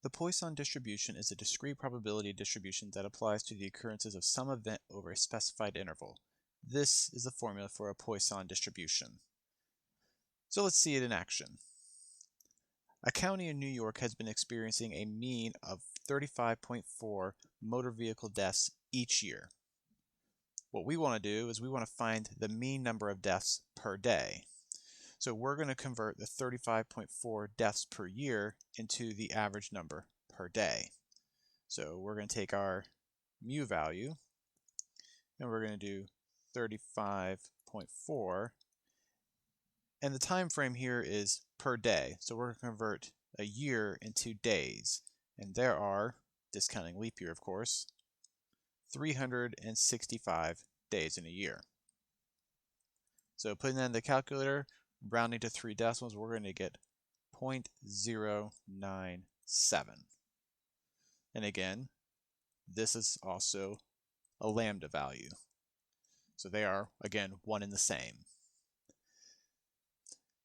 The Poisson distribution is a discrete probability distribution that applies to the occurrences of some event over a specified interval. This is the formula for a Poisson distribution. So let's see it in action. A county in New York has been experiencing a mean of 35.4 motor vehicle deaths each year. What we want to do is we want to find the mean number of deaths per day. So we're going to convert the 35.4 deaths per year into the average number per day. So we're going to take our mu value and we're going to do 35.4, and the time frame here is per day. So we're going to convert a year into days, and there are, discounting leap year of course, 365 days in a year. So putting that in the calculator, rounding to 3 decimals, we're going to get 0.097. And again, this is also a lambda value. So they are, again, one and the same.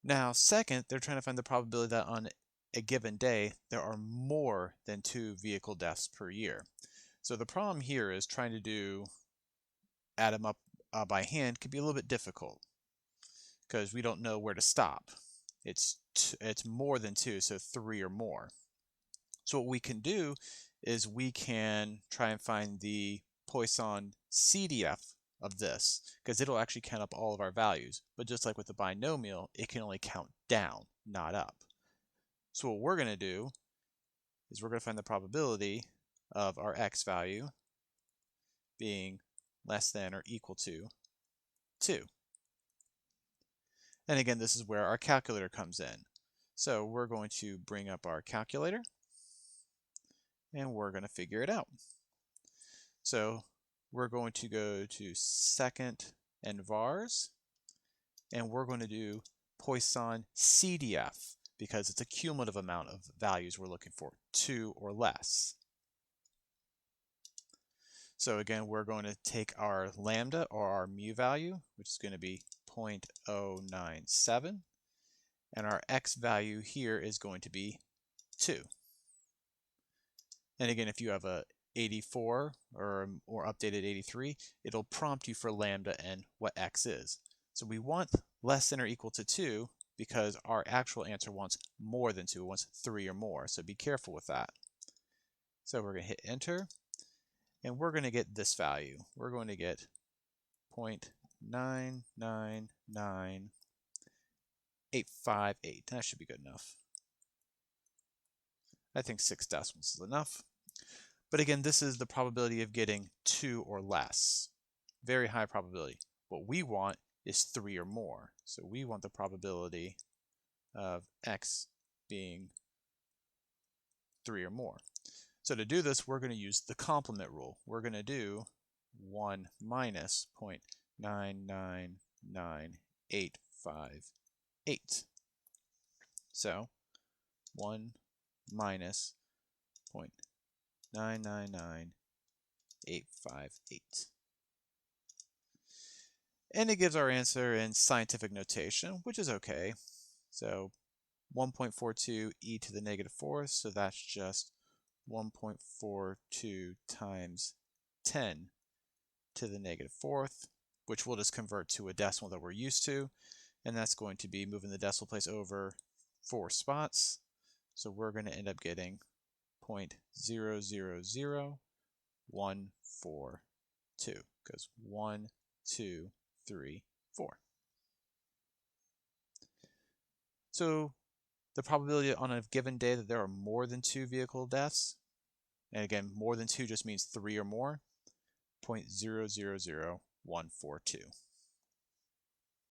Now, second, they're trying to find the probability that on a given day, there are more than 2 vehicle deaths per year. So the problem here is trying to add them up by hand could be a little bit difficult because we don't know where to stop. It's more than 2, so 3 or more. So what we can do is we can try and find the Poisson CDF of this, because it'll actually count up all of our values. But just like with the binomial, it can only count down, not up. So what we're going to do is we're going to find the probability of our x value being less than or equal to 2. And again, this is where our calculator comes in. So we're going to bring up our calculator and we're going to figure it out. So we're going to go to second and vars, and we're going to do Poisson CDF because it's a cumulative amount of values we're looking for, 2 or less. So again, we're going to take our lambda or our mu value, which is going to be 0.097, and our x value here is going to be 2. And again, if you have a 84 or updated 83, it'll prompt you for lambda and what x is. So we want less than or equal to 2 because our actual answer wants more than 2, it wants 3 or more. So be careful with that. So we're going to hit enter, and we're going to get this value. We're going to get 0.999858. That should be good enough. I think 6 decimals is enough. But again, this is the probability of getting 2 or less. Very high probability. What we want is 3 or more. So we want the probability of x being 3 or more. So to do this, we're going to use the complement rule. We're going to do 1 minus 0.999858. So 1 minus 0.999858. And it gives our answer in scientific notation, which is okay. So 1.42 e to the negative fourth, so that's just 1.42 times 10 to the negative fourth, which we'll just convert to a decimal that we're used to, and that's going to be moving the decimal place over 4 spots. So we're going to end up getting 0.000142, because 1, 2, 3, 4. So the probability on a given day that there are more than 2 vehicle deaths, and again, more than 2 just means 3 or more, 0.000142.